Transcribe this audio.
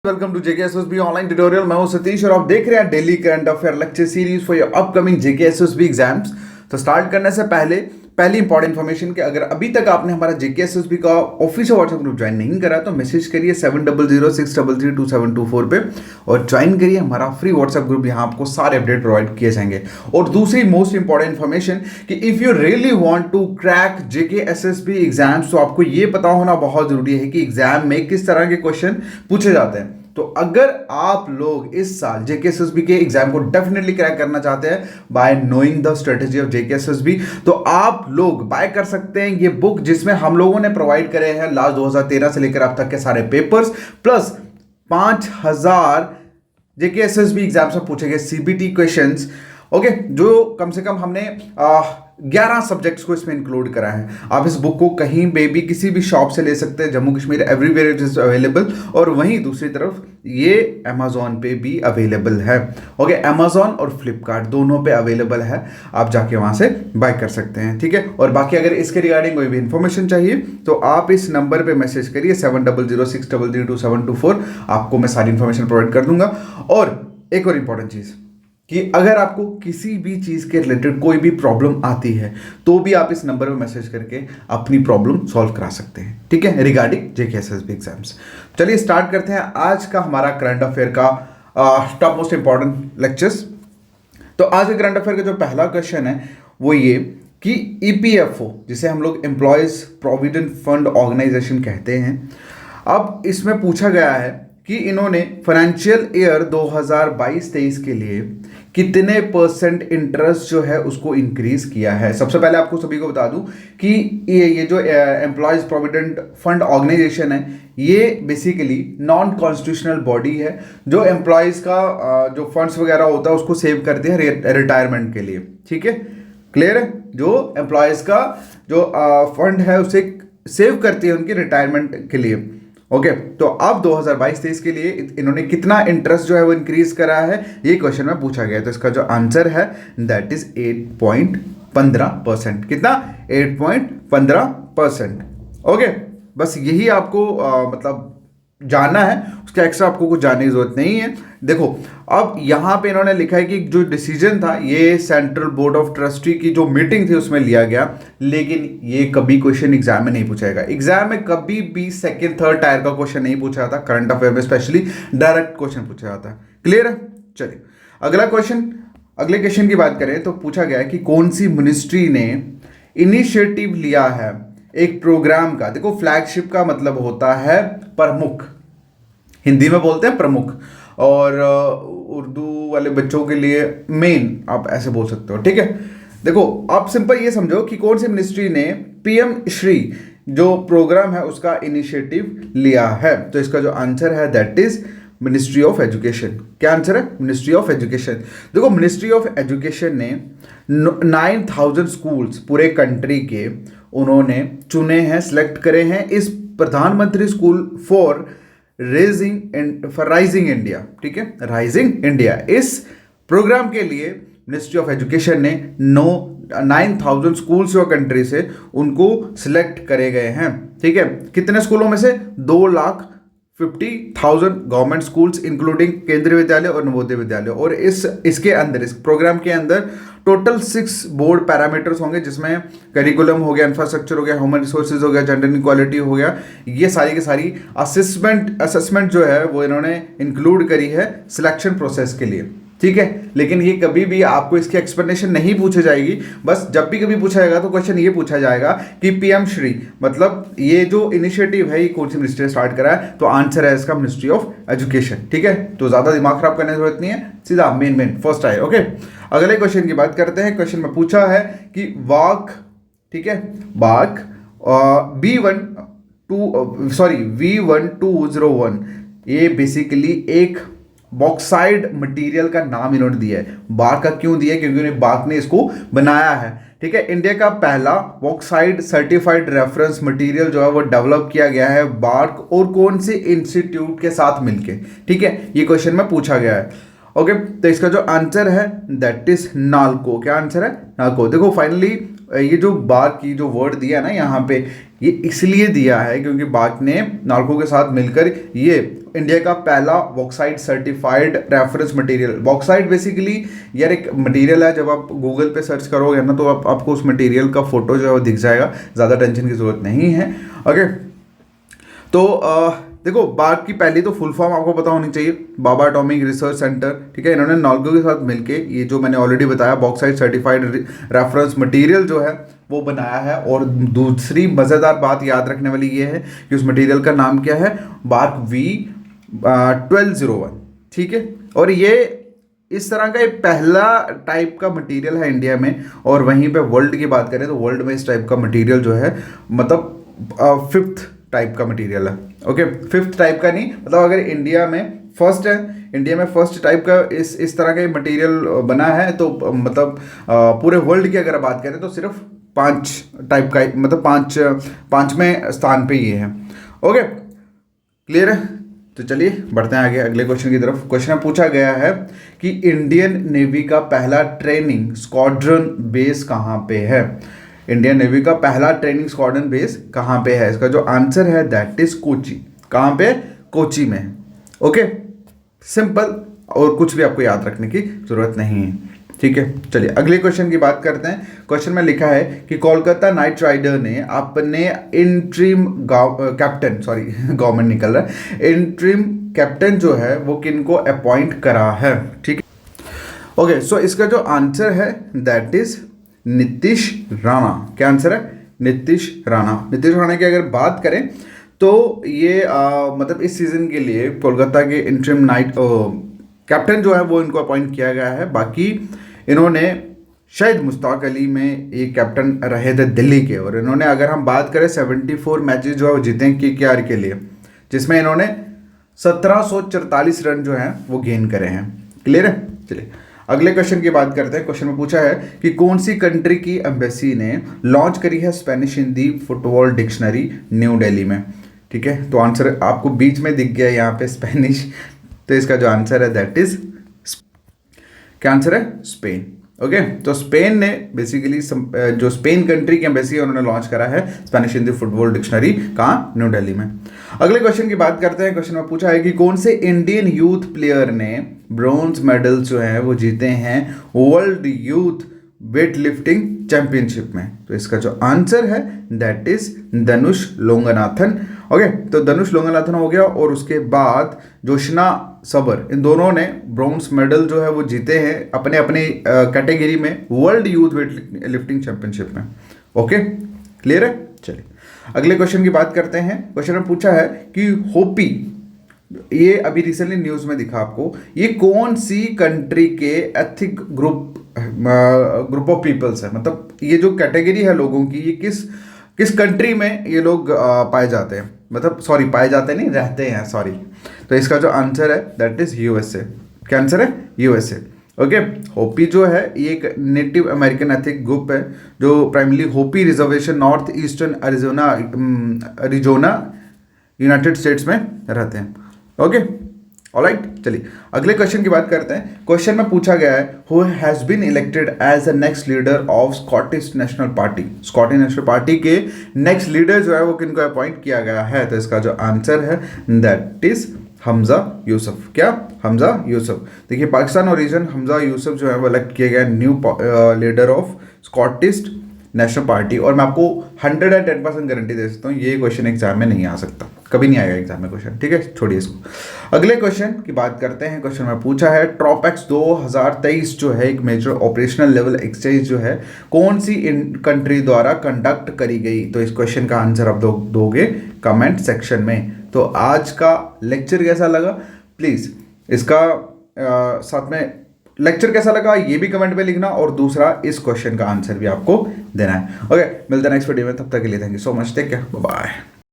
Welcome to JKSSB online tutorial. मैं हूं सतीश और आप देख रहे हैं daily current affair lecture series for your upcoming JKSSB exams. तो स्टार्ट करने से पहले पहली इंपॉर्टेंट इन्फॉर्मेशन कि अगर अभी तक आपने हमारा जेकेएसएसबी का ऑफिशियल व्हाट्सएप ग्रुप ज्वाइन नहीं करा तो मैसेज करिए 7006332724 पे और ज्वाइन करिए हमारा फ्री व्हाट्सएप ग्रुप। यहाँ आपको सारे अपडेट प्रोवाइड किए जाएंगे। और दूसरी मोस्ट इंपॉर्टेंट इन्फॉर्मेशन कि if you really want to crack JKSSB exams तो आपको ये पता होना बहुत जरूरी है कि एग्जाम में किस तरह के क्वेश्चन पूछे जाते हैं। तो अगर आप लोग इस साल जेकेएसएसबी के एग्जाम को डेफिनेटली क्रैक करना चाहते हैं bye knowing the strategy of JKSSB तो आप लोग बाय कर सकते हैं ये बुक जिसमें हम लोगों ने प्रोवाइड करे हैं लास्ट 2013 से लेकर अब तक के सारे पेपर्स प्लस 5000 जेकेएसएसबी एग्जाम से पूछे गए सीबीटी क्वेश्चंस। ओके, जो कम से कम हमने 11 सब्जेक्ट्स को इसमें इंक्लूड करा है। आप इस बुक को कहीं पे भी किसी भी शॉप से ले सकते हैं, Jammu Kashmir everywhere it is available. और वहीं दूसरी तरफ ये अमेजोन पे भी अवेलेबल है। ओके, अमेजोन और फ्लिपकार्ट दोनों पे अवेलेबल है, आप जाके वहां से बाय कर सकते हैं। ठीक है, और बाकी अगर इसके रिगार्डिंग कोई भी इंफॉर्मेशन चाहिए तो आप इस नंबर पे मैसेज करिए 7006332724। आपको मैं सारी इंफॉर्मेशन प्रोवाइड कर दूंगा। और एक और इंपॉर्टेंट चीज कि अगर आपको किसी भी चीज़ के रिलेटेड कोई भी प्रॉब्लम आती है तो भी आप इस नंबर पे मैसेज करके अपनी प्रॉब्लम सॉल्व करा सकते हैं। ठीक है, रिगार्डिंग जेकेएसएसबी एग्जाम्स। चलिए स्टार्ट करते हैं आज का हमारा करंट अफेयर का टॉप मोस्ट इंपॉर्टेंट लेक्चर्स। तो आज के करंट अफेयर का जो पहला क्वेश्चन है वो ये कि ईपीएफओ जिसे हम लोग एम्प्लॉयज प्रोविडेंट फंड ऑर्गेनाइजेशन कहते हैं, अब इसमें पूछा गया है कि इन्होंने फाइनेंशियल ईयर 2022-23 के लिए कितने परसेंट इंटरेस्ट जो है उसको इंक्रीज किया है। सबसे पहले आपको सभी को बता दूं कि ये जो एम्प्लॉयज प्रोविडेंट फंड ऑर्गेनाइजेशन है ये बेसिकली नॉन कॉन्स्टिट्यूशनल बॉडी है जो एम्प्लॉयज का जो फंड्स वगैरह होता है उसको सेव करते हैं रिटायरमेंट के लिए। ठीक है, क्लियर है? जो एम्प्लॉयज का जो फंड है उसे सेव करती है उनके रिटायरमेंट के लिए। ओके, तो अब 2022-23 के लिए इन्होंने कितना इंटरेस्ट जो है वो इंक्रीज करा है ये क्वेश्चन में पूछा गया। तो इसका जो आंसर है दैट इज 8.15%। कितना? 8.15%। ओके, बस यही आपको मतलब जानना है, उसका एक्स्ट्रा आपको कुछ जानने की जरूरत नहीं है। देखो, अब यहां पे इन्होंने लिखा है कि जो डिसीजन था ये सेंट्रल बोर्ड ऑफ ट्रस्टी की जो मीटिंग थी उसमें लिया गया, लेकिन ये कभी क्वेश्चन एग्जाम में नहीं पूछा जाएगा। एग्जाम में कभी भी सेकंड थर्ड टायर का क्वेश्चन नहीं पूछा जाता, करंट अफेयर में स्पेशली डायरेक्ट क्वेश्चन पूछा जाता है। क्लियर है? चलिए अगले क्वेश्चन की बात करें तो पूछा गया है कि कौन सी मिनिस्ट्री ने इनिशिएटिव लिया है एक प्रोग्राम का। देखो, फ्लैगशिप का मतलब होता है प्रमुख, हिंदी में बोलते हैं प्रमुख, और उर्दू वाले बच्चों के लिए मेन आप ऐसे बोल सकते हो। ठीक है, देखो आप सिंपल ये समझो कि कौन सी मिनिस्ट्री ने पीएम श्री जो प्रोग्राम है उसका इनिशिएटिव लिया है। तो इसका जो आंसर है that is ministry of education. क्या आंसर है? Ministry of education. देखो, मिनिस्ट्री ऑफ एजुकेशन ने 9000 स्कूल्स पूरे कंट्री के उन्होंने चुने हैं, सिलेक्ट करे हैं इस प्रधानमंत्री स्कूल फॉर राइजिंग इंडिया। ठीक है, राइजिंग इंडिया, इस प्रोग्राम के लिए मिनिस्ट्री ऑफ एजुकेशन ने 9000 स्कूल्स जो कंट्री से उनको सिलेक्ट करे गए हैं। ठीक है, कितने स्कूलों में से? 2,50,000 गवर्नमेंट स्कूल्स इंक्लूडिंग केंद्रीय विद्यालय और नवोदय विद्यालय। और इसके अंदर, इस प्रोग्राम के अंदर टोटल 6 बोर्ड पैरामीटर्स होंगे जिसमें करिकुलम हो गया, इंफ्रास्ट्रक्चर हो गया, ह्यूमन रिसोर्सेज हो गया, जेंडर इक्वालिटी हो गया। ये सारी की सारी असेसमेंट जो है वो इन्होंने इंक्लूड करी है सिलेक्शन प्रोसेस के लिए। ठीक है, लेकिन ये कभी भी आपको इसकी एक्सप्लेनेशन नहीं पूछी जाएगी। बस जब भी कभी पूछा जाएगा तो क्वेश्चन ये पूछा जाएगा कि पीएम श्री मतलब ये जो इनिशिएटिव है ये कौन सी मिनिस्ट्री ने स्टार्ट करा है। तो आंसर है इसका मिनिस्ट्री ऑफ एजुकेशन। ठीक है, तो ज्यादा दिमाग खराब करने की जरूरत नहीं है, सीधा मेन फर्स्ट आए। ओके, अगले क्वेश्चन की बात करते हैं। क्वेश्चन में पूछा है कि वाक, ठीक है, वाक V1201 ये बेसिकली एक बॉक्साइड मटेरियल का नाम इन्होंने दिया है। बार्क का क्यों दिया है? क्योंकि उन्हें बार्क ने इसको बनाया है। ठीक है, इंडिया का पहला बॉक्साइड सर्टिफाइड रेफरेंस मटेरियल जो है वो डेवलप किया गया है बार्क और कौन से इंस्टीट्यूट के साथ मिलके। ठीक है, ये क्वेश्चन में पूछा गया है। ओके, तो इसका जो आंसर है दैट इज नालको। क्या आंसर है? नालको। देखो, फाइनली ये जो बाक की जो वर्ड दिया ना यहाँ पे, ये इसलिए दिया है क्योंकि बाक ने नालको के साथ मिलकर ये इंडिया का पहला bauxite certified reference material. Bauxite basically यार एक मटेरियल है, जब आप गूगल पे सर्च करोगे ना तो आपको उस मटेरियल का फोटो जो है वो दिख जाएगा, ज़्यादा टेंशन की ज़रूरत नहीं है। ओके, तो देखो बाक की पहली तो फुल फॉर्म आपको पता होनी चाहिए, बाबा एटॉमिक रिसर्च सेंटर, ठीक है। इन्होंने नालको के साथ मिलके ये जो मैंने ऑलरेडी बताया बॉक्साइट सर्टिफाइड रेफरेंस मटेरियल जो है वो बनाया है। और दूसरी मज़ेदार बात याद रखने वाली ये है कि उस मटेरियल का नाम क्या है, बार्क V1201, ठीक है। और ये इस तरह का एक पहला टाइप का मटेरियल है इंडिया में। और वहीं पे वर्ल्ड की बात करें तो वर्ल्ड में इस टाइप का मटेरियल जो है मतलब 5th टाइप का मटेरियल है। ओके, 5th टाइप का नहीं, मतलब अगर इंडिया में फर्स्ट है, इंडिया में फर्स्ट टाइप का इस तरह का मटेरियल बना है तो मतलब पूरे वर्ल्ड की अगर बात करें तो सिर्फ 5 टाइप का, मतलब 5वें स्थान पे ये है। ओके, क्लियर है। तो चलिए बढ़ते हैं आगे अगले क्वेश्चन की तरफ। क्वेश्चन में पूछा गया है कि इंडियन नेवी का पहला ट्रेनिंग स्क्वाड्रन बेस कहाँ पे है। इंडियन नेवी का पहला ट्रेनिंग स्क्वाड्रन बेस कहाँ पे है? इसका जो आंसर है दैट इज कोची। कहाँ पे? कोची में। ओके, सिंपल, और कुछ भी आपको याद रखने की जरूरत नहीं है, ठीक है। चलिए अगले क्वेश्चन की बात करते हैं। क्वेश्चन में लिखा है कि कोलकाता नाइट राइडर ने अपने इंट्रीम कैप्टन, सॉरी गवर्नमेंट निकल रहा है, इंट्रीम कैप्टन जो है वो किन को अपॉइंट करा है, ठीक है। ओके, सो इसका जो आंसर है दैट इज नीतीश राणा। क्या आंसर है? नीतीश राणा। नीतीश राणा की अगर बात करें तो ये मतलब इस सीजन के लिए कोलकाता के इंटरिम नाइट कैप्टन जो है वो इनको अपॉइंट किया गया है। बाकी इन्होंने शायद मुश्ताक अली में एक कैप्टन रहे थे दिल्ली के, और इन्होंने अगर हम बात करें 74 मैचेस जो है वो जीते हैं केकेआर के लिए, जिसमें इन्होंने 1744 रन जो हैं वो गेन करे हैं। क्लियर है। चलिए अगले क्वेश्चन की बात करते हैं। क्वेश्चन में पूछा है कि कौन सी कंट्री की एम्बेसी ने लॉन्च करी है Spanish Hindi football dictionary new Delhi में, ठीक है। तो आंसर आपको बीच में दिख गया यहाँ पे स्पेनिश, तो इसका जो आंसर है दैट इज, क्या आंसर है? स्पेन। ओके, तो स्पेन ने बेसिकली जो स्पेन कंट्री की एम्बेसी है उन्होंने लॉन्च करा है स्पेनिश हिंदी फुटबॉल डिक्शनरी, कहाँ? न्यू दिल्ली में। अगले क्वेश्चन की बात करते हैं। क्वेश्चन में पूछा है कि कौन से इंडियन यूथ प्लेयर ने ब्रॉन्ज मेडल जो है वो जीते हैं world youth weight lifting championship में। तो इसका जो आंसर है दैट इज धनुष लोंगनाथन। ओके, तो धनुष लोंगनाथन हो गया, और उसके बाद जोशना सबर, इन दोनों ने ब्रॉन्ज मेडल जो है वो जीते हैं अपने अपने कैटेगरी में world youth weight lifting championship में। ओके, क्लियर है। चलिए अगले क्वेश्चन की बात करते हैं। क्वेश्चन में पूछा है कि होपी, ये अभी रिसेंटली न्यूज़ में दिखा आपको, ये कौन सी कंट्री के एथिक ग्रुप ऑफ पीपल्स है, मतलब ये जो कैटेगरी है लोगों की, ये किस कंट्री में ये लोग पाए जाते हैं, मतलब सॉरी पाए जाते नहीं, रहते हैं, सॉरी। तो इसका जो आंसर है दैट इज यूएसए। क्या आंसर है? यूएसए। ओके, होपी जो है ये एक नेटिव अमेरिकन एथिक ग्रुप है जो primarily Hopi reservation north eastern Arizona United States में रहते हैं। Okay, alright. चलिए अगले क्वेश्चन की बात करते हैं। क्वेश्चन में पूछा गया है who has been elected as the next leader of Scottish National Party. Scottish National Party के नेक्स्ट लीडर जो है वो किनको अपॉइंट किया गया है? तो इसका जो आंसर है दैट इज हमजा यूसुफ। क्या? हमजा यूसुफ। देखिए पाकिस्तान ओरिजिन हमजा यूसुफ जो है वो इलेक्ट किए गए new leader of Scottish National party. और मैं आपको 110% गारंटी दे सकता हूँ ये क्वेश्चन एग्जाम में नहीं आ सकता, कभी नहीं आएगा एग्जाम में क्वेश्चन, ठीक है, छोड़िए इसको। अगले क्वेश्चन की बात करते हैं। क्वेश्चन में पूछा है ट्रॉपेक्स 2023 जो है एक मेजर ऑपरेशनल लेवल एक्सचेंज जो है कौन सी कंट्री द्वारा कंडक्ट करी गई? तो इस क्वेश्चन का आंसर आप दोगे कमेंट सेक्शन में। तो आज का लेक्चर कैसा लगा प्लीज़ इसका साथ में लेक्चर कैसा लगा ये भी कमेंट में लिखना, और दूसरा इस क्वेश्चन का आंसर भी आपको देना है। ओके, मिलते हैं नेक्स्ट वीडियो में, तब तक के लिए thank you so much, take care, bye.